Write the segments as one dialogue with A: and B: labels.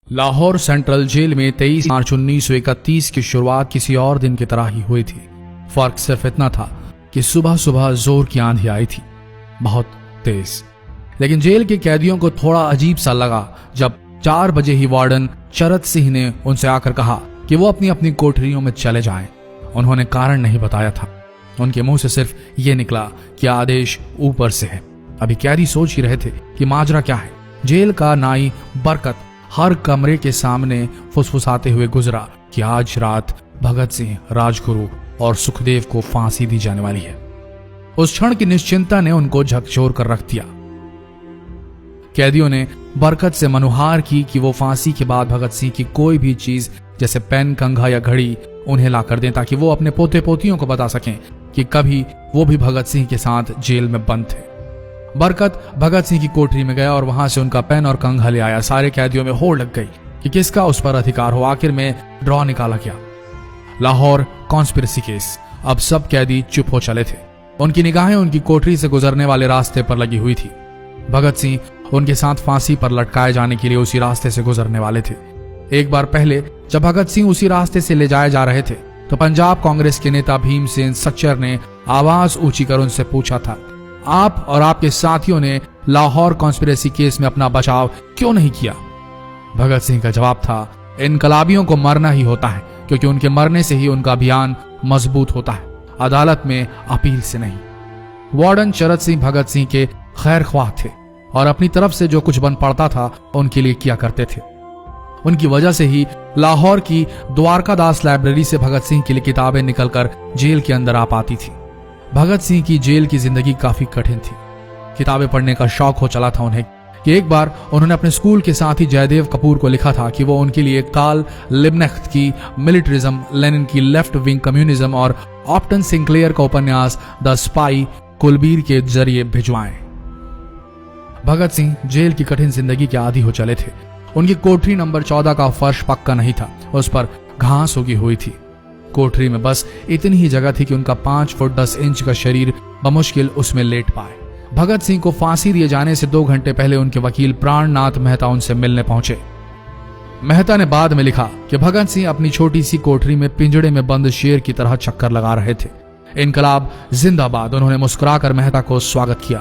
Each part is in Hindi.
A: लाहौर सेंट्रल जेल में 23 मार्च 1931 की शुरुआत किसी और दिन की तरह ही हुई थी। फर्क सिर्फ इतना था कि सुबह सुबह जोर की आंधी आई थी, बहुत तेज। लेकिन जेल के कैदियों को थोड़ा अजीब सा लगा जब 4 बजे ही वार्डन चरत सिंह ने उनसे आकर कहा कि वो अपनी अपनी कोठरियों में चले जाएं। उन्होंने कारण नहीं बताया था। उनके मुंह से सिर्फ ये निकला कि आदेश ऊपर से है। अभी कैदी सोच ही रहे थे कि माजरा क्या है। जेल का नाई बरकत हर कमरे के सामने फुसफुसाते हुए गुजरा कि आज रात भगत सिंह, राजगुरु और सुखदेव को फांसी दी जाने वाली है। उस क्षण की निश्चिंता ने उनको झकझोर कर रख दिया। कैदियों ने बरकत से मनुहार की कि वो फांसी के बाद भगत सिंह की कोई भी चीज जैसे पेन, कंघा या घड़ी उन्हें ला कर दें ताकि वो अपने पोते पोतियों को बता सकें कि कभी वो भी भगत सिंह के साथ जेल में बंद थे। बरकत भगत सिंह की कोठरी में गया और वहां से उनका पेन और कंघा ले आया। सारे कैदियों में होड़ लग गई कि किसका उस पर अधिकार हो। आखिर में ड्रॉ निकाला गया, लाहौर कॉन्स्पिरेसी केस। अब सब कैदी चुप हो चले थे। उनकी निगाहें उनकी कोठरी से गुजरने वाले रास्ते पर लगी हुई थी। भगत सिंह उनके साथ फांसी पर लटकाए जाने के लिए उसी रास्ते से गुजरने वाले थे। एक बार पहले जब भगत सिंह उसी रास्ते से ले जाए जा रहे थे तो पंजाब कांग्रेस के नेता भीमसेन सच्चर ने आवाज ऊंची कर उनसे पूछा था, आप और आपके साथियों ने लाहौर कॉन्स्पिरेसी केस में अपना बचाव क्यों नहीं किया? भगत सिंह का जवाब था, इनकलाबियों को मरना ही होता है क्योंकि उनके मरने से ही उनका अभियान मजबूत होता है, अदालत में अपील से नहीं। वार्डन चरत सिंह भगत सिंह के खैर ख्वाह थे और अपनी तरफ से जो कुछ बन पड़ता था उनके लिए किया करते थे। उनकी वजह से ही लाहौर की द्वारकादास लाइब्रेरी से भगत सिंह के लिए किताबें निकलकर जेल के अंदर आ पाती थी। भगत सिंह की जेल की जिंदगी काफी कठिन थी। किताबें पढ़ने का शौक हो चला था उन्हें कि एक बार उन्होंने अपने स्कूल के साथी जयदेव कपूर को लिखा था कि वो उनके लिए कार्ल लिब्कनेcht की मिलिट्रिज्म, लेनिन की लेफ्ट विंग कम्युनिज्म और ऑप्टन सिंक्लेयर का उपन्यास द स्पाई कुलबीर के जरिए भिजवाएं। भगत सिंह जेल की कठिन जिंदगी के आदी हो चले थे। उनकी कोठरी नंबर 14 का फर्श पक्का नहीं था, उस पर घास उगी हुई थी। कोठरी में बस इतनी ही जगह थी कि उनका 5 फुट 10 इंच का शरीर बमुश्किल उसमें लेट पाए। भगत सिंह को फांसी दिए जाने से 2 घंटे पहले उनके वकील प्राणनाथ मेहता उनसे मिलने पहुंचे। मेहता ने बाद में लिखा कि भगत सिंह अपनी छोटी सी कोठरी में पिंजड़े में बंद शेर की तरह चक्कर लगा रहे थे। इनकलाब जिंदाबाद। उन्होंने मुस्कुराकर मेहता को स्वागत किया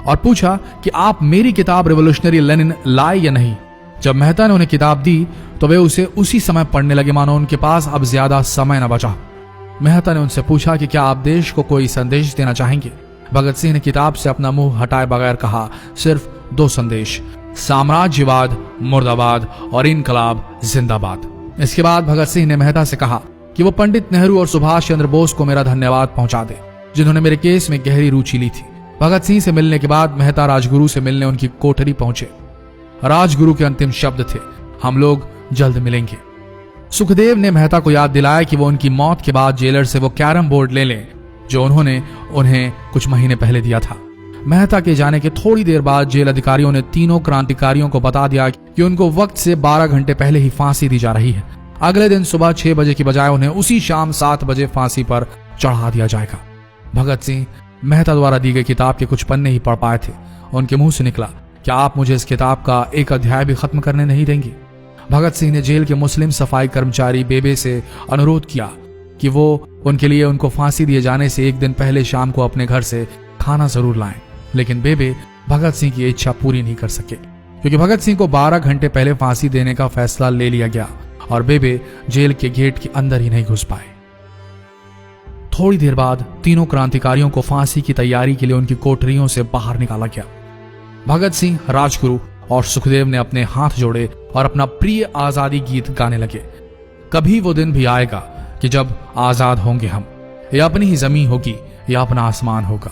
A: और पूछा कि आप मेरी किताब रिवोल्यूशनरी लेनिन लाए या नहीं। जब मेहता ने उन्हें किताब दी तो वे उसे उसी समय पढ़ने लगे मानो उनके पास अब ज्यादा समय न बचा। मेहता ने उनसे पूछा कि क्या आप देश को कोई संदेश देना चाहेंगे? भगत सिंह ने किताब से अपना मुंह हटाए बगैर कहा, सिर्फ 2 संदेश, साम्राज्यवाद मुर्दाबाद और इनकलाब जिंदाबाद। इसके बाद भगत सिंह ने मेहता से कहा कि वो पंडित नेहरू और सुभाष चंद्र बोस को मेरा धन्यवाद पहुंचा दे जिन्होंने मेरे केस में गहरी रुचि ली थी। भगत सिंह से मिलने के बाद मेहता राजगुरु से मिलने उनकी कोठरी पहुंचे। राजगुरु के अंतिम शब्द थे, हम लोग जल्द मिलेंगे। सुखदेव ने मेहता को याद दिलाया कि वो उनकी मौत के बाद जेलर से वो कैरम बोर्ड ले लें जो उन्होंने उन्हें कुछ महीने पहले दिया था। मेहता के जाने के थोड़ी देर बाद जेल अधिकारियों ने तीनों क्रांतिकारियों को बता दिया कि उनको वक्त से 12 घंटे पहले ही फांसी दी जा रही है। अगले दिन सुबह 6 बजे की बजाय उन्हें उसी शाम 7 बजे फांसी पर चढ़ा दिया जाएगा। भगत सिंह मेहता द्वारा दी गई किताब के कुछ पन्ने ही पढ़ पाए थे। उनके मुंह से निकला, क्या आप मुझे इस किताब का एक अध्याय भी खत्म करने नहीं देंगे? भगत सिंह ने जेल के मुस्लिम सफाई कर्मचारी बेबे से अनुरोध किया कि वो उनके लिए उनको फांसी दिए जाने से 1 दिन पहले शाम को अपने घर से खाना जरूर लाएं। लेकिन बेबे भगत सिंह की इच्छा पूरी नहीं कर सके क्योंकि भगत सिंह को 12 घंटे पहले फांसी देने का फैसला ले लिया गया और बेबे जेल के गेट के अंदर ही नहीं घुस पाए। थोड़ी देर बाद तीनों क्रांतिकारियों को फांसी की तैयारी के लिए उनकी कोठरियों से बाहर निकाला गया। भगत सिंह, राजगुरु और सुखदेव ने अपने हाथ जोड़े और अपना प्रिय आजादी गीत गाने लगे। कभी वो दिन भी आएगा कि जब आजाद होंगे हम, या अपनी ही जमीन होगी या अपना आसमान होगा।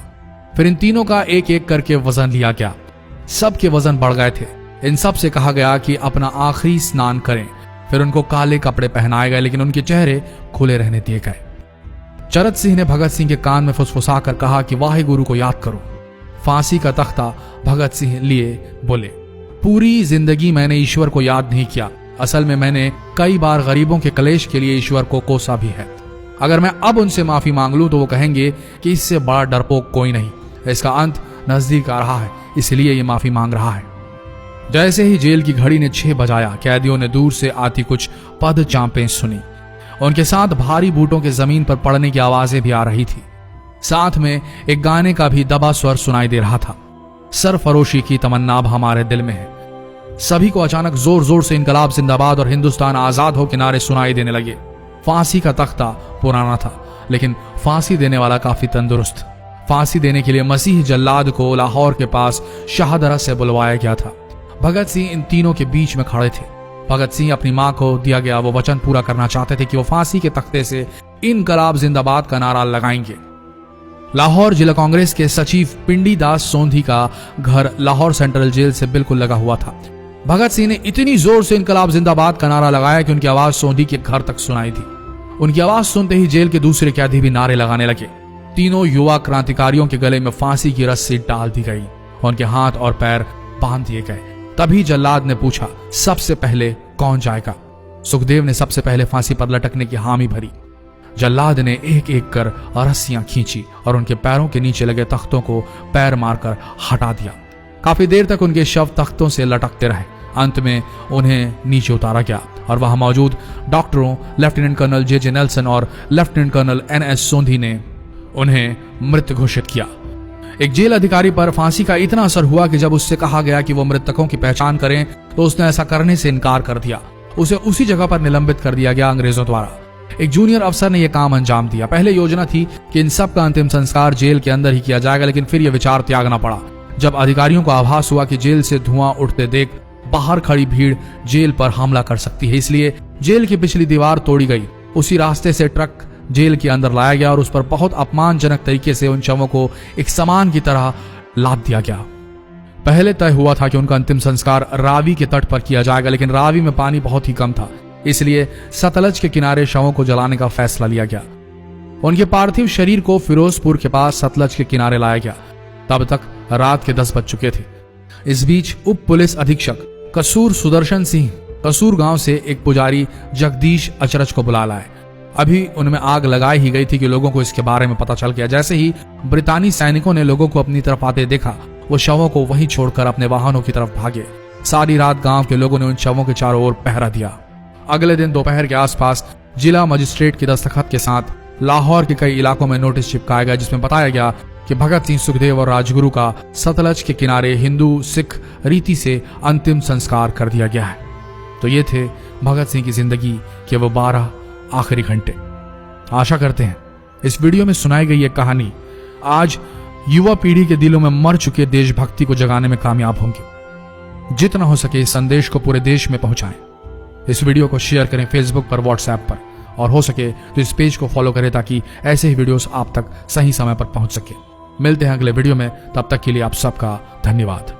A: फिर इन तीनों का एक एक करके वजन लिया गया। सबके वजन बढ़ गए थे। इन सब से कहा गया कि अपना आखिरी स्नान करें। फिर उनको काले कपड़े पहनाए गए लेकिन उनके चेहरे खुले रहने दिए गए। चरत सिंह ने भगत सिंह के कान में फुसफुसा कर कहा कि वाहे गुरु को याद करो। फांसी का तख्ता भगत सिंह लिए बोले, पूरी जिंदगी मैंने ईश्वर को याद नहीं किया। असल में मैंने कई बार गरीबों के कलेश के लिए ईश्वर को कोसा भी है। अगर मैं अब उनसे माफी मांग लूं तो वो कहेंगे कि इससे बड़ा डरपोक कोई नहीं। इसका अंत नजदीक आ रहा है, इसलिए ये माफी मांग रहा है। जैसे ही जेल की घड़ी ने 6 बजाया, कैदियों ने दूर से आती कुछ पद चांपें सुनी। उनके साथ भारी बूटों के जमीन पर पड़ने की आवाजें भी आ रही थी। साथ में एक गाने का भी दबा स्वर सुनाई दे रहा था, सरफरोशी की तमन्ना अब हमारे दिल में है। सभी को अचानक जोर जोर से इनकलाब जिंदाबाद और हिंदुस्तान आजाद हो किनारे सुनाई देने लगे। फांसी का तख्ता पुराना था, लेकिन फांसी देने वाला काफी तंदुरुस्त। फांसी देने के लिए मसीह जल्लाद को लाहौर के पास शाहदरा से बुलवाया गया था। भगत सिंह इन तीनों के बीच में खड़े थे। भगत सिंह अपनी मां को दिया गया वो वचन पूरा करना चाहते थे कि वो फांसी के तख्ते से इनकलाब जिंदाबाद का नारा लगाएंगे। लाहौर जिला कांग्रेस के सचिव पिंडी दास सोंधी का घर लाहौर सेंट्रल जेल से बिल्कुल लगा हुआ था। भगत सिंह ने इतनी जोर से इनकलाब जिंदाबाद का नारा लगाया कि उनकी आवाज सोंधी के घर तक सुनाई दी। उनकी आवाज सुनते ही जेल के दूसरे कैदी भी नारे लगाने लगे। तीनों युवा क्रांतिकारियों के गले में फांसी की रस्सी डाल दी गई, उनके हाथ और पैर बांध दिए गए। तभी जल्लाद ने पूछा, सबसे पहले कौन जाएगा? सुखदेव ने सबसे पहले फांसी पर लटकने की हामी भरी। जल्लाद ने एक एक कर रस्सियां खींची और उनके पैरों के नीचे लगे तख्तों को पैर मारकर हटा दिया। काफी देर तक उनके शव तख्तों से लटकते रहे। अंत में उन्हें नीचे उतारा गया और वहां मौजूद डॉक्टरों लेफ्टिनेंट कर्नल जे नेल्सन और लेफ्टिनेंट कर्नल NS सोंधी ने उन्हें मृत घोषित किया। एक जेल अधिकारी पर फांसी का इतना असर हुआ कि जब उससे कहा गया कि वो मृतकों की पहचान करें तो उसने ऐसा करने से इनकार कर दिया। उसे उसी जगह पर निलंबित कर दिया गया अंग्रेजों द्वारा। एक जूनियर अफसर ने यह काम अंजाम दिया। पहले योजना थी कि इन सब का अंतिम संस्कार जेल के अंदर ही किया जाएगा, लेकिन फिर यह विचार त्यागना पड़ा जब अधिकारियों को आभास हुआ कि जेल से धुआं उठते देख बाहर खड़ी भीड़ जेल पर हमला कर सकती है। इसलिए जेल की पिछली दीवार तोड़ी गई। उसी रास्ते से ट्रक जेल के अंदर लाया गया और उस पर बहुत अपमानजनक तरीके से उन शवों को एक सामान की तरह लाद दिया गया। पहले तय हुआ था कि उनका अंतिम संस्कार रावी के तट पर किया जाएगा, लेकिन रावी में पानी बहुत ही कम था, इसलिए सतलज के किनारे शवों को जलाने का फैसला लिया गया। उनके पार्थिव शरीर को फिरोजपुर के पास सतलज के किनारे लाया गया। तब तक रात के 10 बज चुके थे। इस बीच उप पुलिस अधीक्षक कसूर सुदर्शन सिंह कसूर गांव से एक पुजारी जगदीश अचरज को बुला लाए। अभी उनमें आग लगाई ही गई थी कि लोगों को इसके बारे में पता चल गया। जैसे ही ब्रितानी सैनिकों ने लोगों को अपनी तरफ आते देखा, वो शवों को वहीं छोड़कर अपने वाहनों की तरफ भागे। सारी रात गांव के लोगों ने उन शवों के चारों ओर पहरा दिया। अगले दिन दोपहर के आसपास जिला मजिस्ट्रेट की दस्तखत के साथ लाहौर के कई इलाकों में नोटिस चिपकाया गया, जिसमें बताया गया कि भगत सिंह, सुखदेव और राजगुरु का सतलज के किनारे हिंदू सिख रीति से अंतिम संस्कार कर दिया गया है। तो ये थे भगत सिंह की जिंदगी के वो 12 आखिरी घंटे। आशा करते हैं इस वीडियो में सुनाई गई ये कहानी आज युवा पीढ़ी के दिलों में मर चुके देशभक्ति को जगाने में कामयाब होंगे। जितना हो सके इस संदेश को पूरे देश में पहुंचाएं। इस वीडियो को शेयर करें फेसबुक पर, व्हाट्सएप पर, और हो सके तो इस पेज को फॉलो करें ताकि ऐसे ही वीडियोस आप तक सही समय पर पहुंच सके। मिलते हैं अगले वीडियो में, तब तक के लिए आप सबका धन्यवाद।